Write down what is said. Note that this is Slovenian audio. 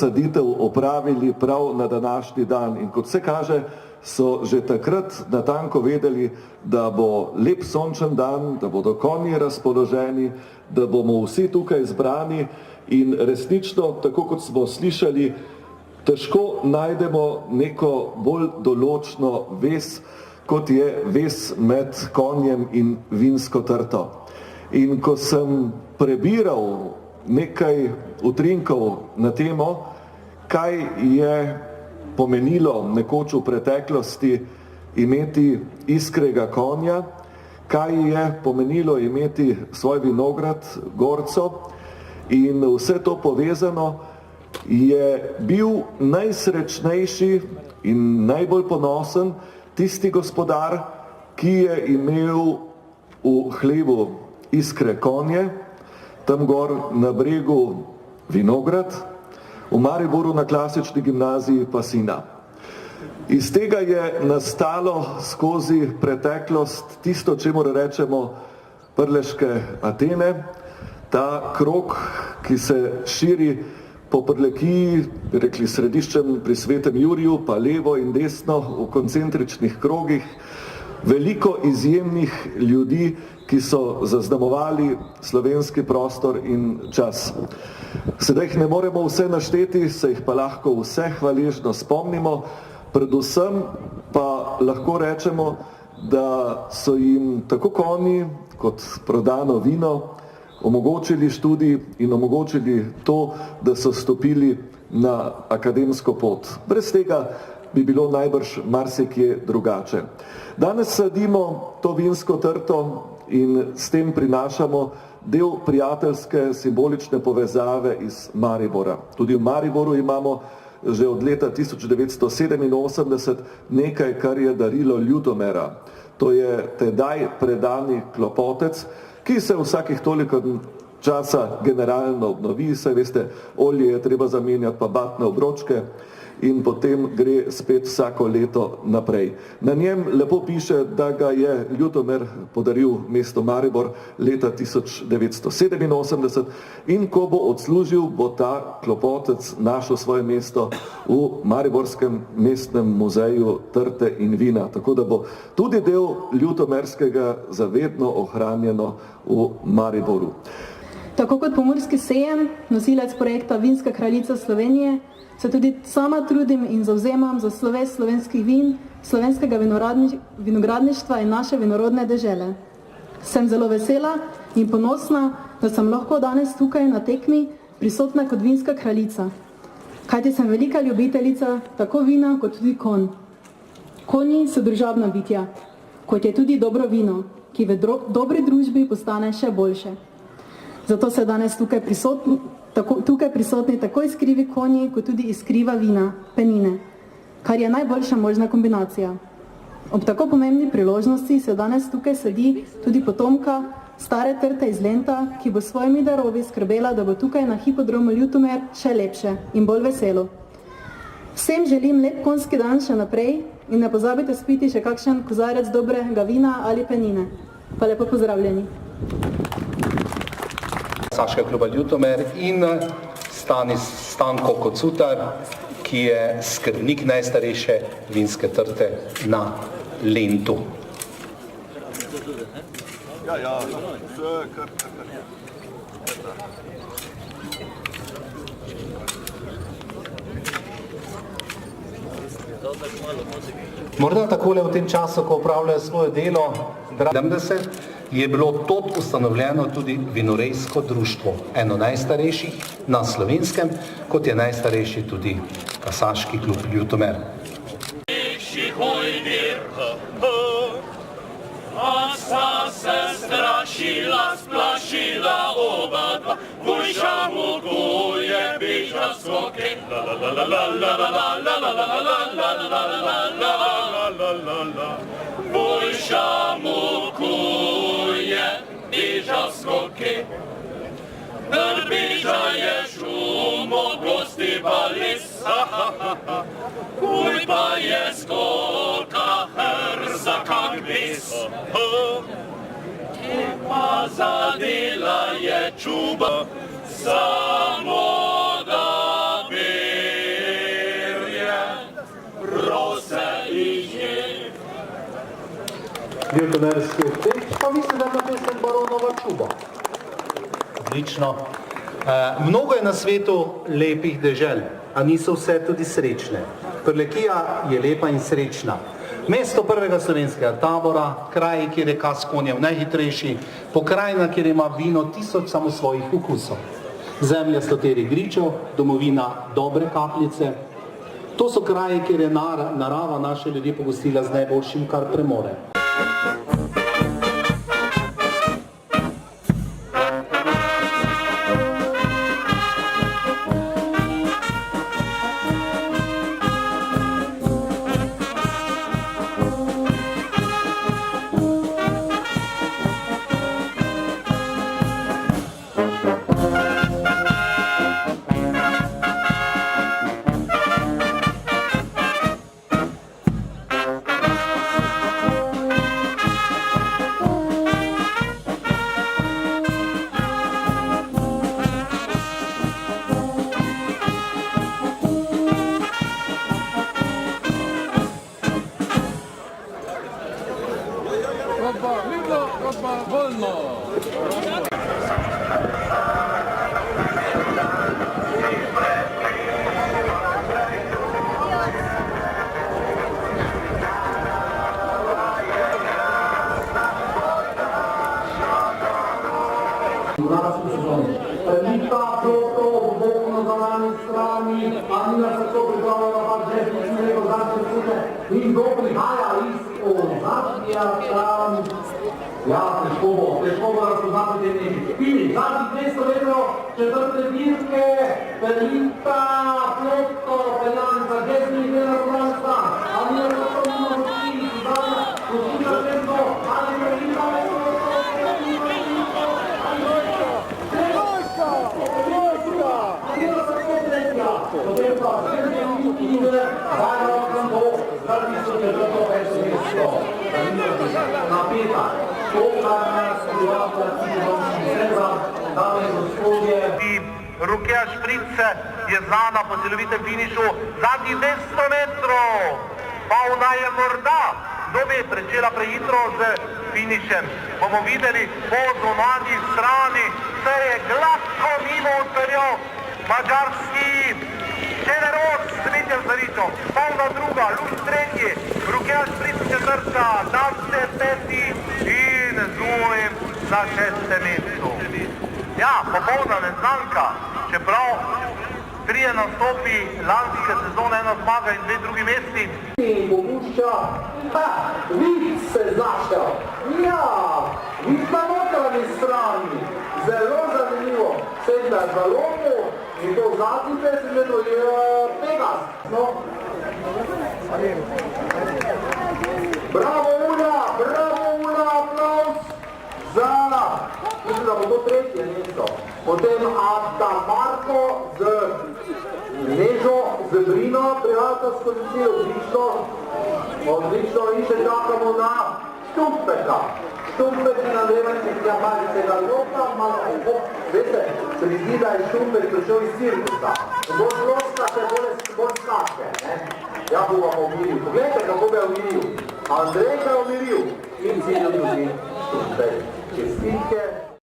zasaditev opravili prav na današnji dan. In kot se kaže, so že takrat natanko vedeli, da bo lep sončen dan, da bodo konji razpoloženi, da bomo vsi tukaj zbrani in resnično, tako kot smo slišali, težko najdemo neko bolj določno vez, kot je vez med konjem in vinsko trto. In ko sem prebiral nekaj utrinkov na temo, kaj je pomenilo nekoč v preteklosti imeti iskrega konja, kaj je pomenilo imeti svoj vinograd, gorco, in vse to povezano, je bil najsrečnejši in najbolj ponosen tisti gospodar, ki je imel v hlevu iskre konje, tam gor na bregu vinograd, v Mariboru na klasični gimnaziji pa sina. Iz tega je nastalo skozi preteklost tisto, čemur rečemo prleške Atene, ta krog, ki se širi po Prlekiji, rekli središčem pri Svetem Juriju, pa levo in desno v koncentričnih krogih, veliko izjemnih ljudi, ki so zaznamovali slovenski prostor in čas. Sedaj jih ne moremo vse našteti, se jih pa lahko vse hvaležno spomnimo, predvsem pa lahko rečemo, da so jim tako konji kot prodano vino omogočili študij in omogočili to, da so stopili na akademsko pot. Brez tega bi bilo najbrž marsikje drugače. Danes sadimo to vinsko trto in s tem prinašamo del prijateljske simbolične povezave iz Maribora. Tudi v Mariboru imamo že od leta 1987 nekaj, kar je darilo Ljutomera. To je tedaj predani klopotec, ki se vsakih toliko časa generalno obnovi, saj veste, olje je treba zamenjati, pa batne obročke in potem gre spet vsako leto naprej. Na njem lepo piše, da ga je Ljutomer podaril mesto Maribor leta 1987 in ko bo odslužil, bo ta klopotec našel svoje mesto v Mariborskem mestnem muzeju trte in vina, tako da bo tudi del ljutomerskega zavedno ohranjeno v Mariboru. Tako kot Pomurski sejem, nosilec projekta Vinska kraljica Slovenije, se tudi sama trudim in zavzemam za sloves slovenskih vin, slovenskega vinogradništva in naše vinorodne dežele. Sem zelo vesela in ponosna, da sem lahko danes tukaj na tekmi prisotna kot vinska kraljica. Kajti sem velika ljubiteljica tako vina kot tudi konj. Konji so družabna bitja, kot je tudi dobro vino, ki v dobri družbi postane še boljše. Zato se danes tukaj prisotni tako iskrivi konji, kot tudi iskriva vina, penine, kar je najboljša možna kombinacija. Ob tako pomembni priložnosti se danes tukaj sedi tudi potomka stare trte iz Lenta, ki bo s svojimi darovi skrbela, da bo tukaj na hipodromu Ljutomer še lepše in bolj veselo. Vsem želim lep konjski dan še naprej in ne pozabite spiti še kakšen kozarec dobrega vina ali penine. Pa lepo pozdravljeni. Kasaškega kluba Ljutomer in Stanko Kocutar, ki je skrbnik najstarejše vinske trte na Lentu. Morda takole v tem času, ko upravljajo svoje delo, 70, je bilo tot ustanovljeno tudi vinorejsko društvo, eno najstarejših na Slovenskem, kot je najstarejši tudi Kasaški klub Ljutomer. A sta se strašila, splašila oba dva, Vujša mukuje, biža skoke, la la la la la la la la la la la la la la la. Vujša mukuje, biža skoke, biža je šumo, gosti pa lis, kuj pa je skoka, hrza kak vis. Te pa zadela je čuba, samo da bi Ljutomerski odtek, pa mislim, da ima pesem Baronova čuba. Odlično. Mnogo je na svetu lepih dežel, a niso vse tudi srečne. Prlekija je lepa in srečna. Mesto prvega slovenskega tabora, kraj, kjer je kas konjev najhitrejši, pokrajina, kjer ima vino 1000 samosvojih okusov. Zemlja stoterih gričev, domovina dobre kapljice. To so kraji, kjer je narava naše ljudi pogostila z najboljšim, kar premore. Prelita, Ploto, Bog na zunanji strani, Anina se to pripravlja, pa že smo rekel zadnje cune, in kdo prihaja iz ozadnja stran. Ja, težko bo razpoznati te nekaj. Pili, zadnjih 200 metrov, četrte dirke, Prelita, Ploto, Peljanca, Gesni, gre na zunanji stran, Anina se to nima vrstini, zadnja, posluša tempo, ali Prelita, potem pa napeta, to, kar nas dame in gospodje. Rukija Šprice je znana po celovitem finišu zadnjih 200 metrov, pa ona je morda dobe pričela prehitro z finišem. Bomo videli po zunanji strani, se je gladko mimo odpeljal mađarski Generos s tretjem zaričom, polna druga, Luč tretji, Rukija Šprice četrta, Dance peti in Zujem na 6. mestu. Ja, popolna neznanka, čeprav trije nastopi lanske sezone, ena zmaga in 2 drugi mesti. In Bogušča, vid se znašel. Ja, vid na notranji strani. Zelo zanimivo. Sedla za lopo in to zadnji pesem je Pegas. No. Bravo Ula, aplauz za, mislim, da bo to tretje mesto. Potem Ada Marko z Nežo, z Brino, prijateljska skozi cilj, odlično, in še čakamo na Štumpeka. Štumpek je na levanci, ki je malicega lota, malo obo, veste, se mi zdi, da je Štumpek prišel iz cirkusa. Bolj ploska, še bolj skače, ne? Ja, bo vam umiril. Poglejte, kako ga je umiril. Andrej ga je umiril in cilj tudi Štumpek. Čestitke.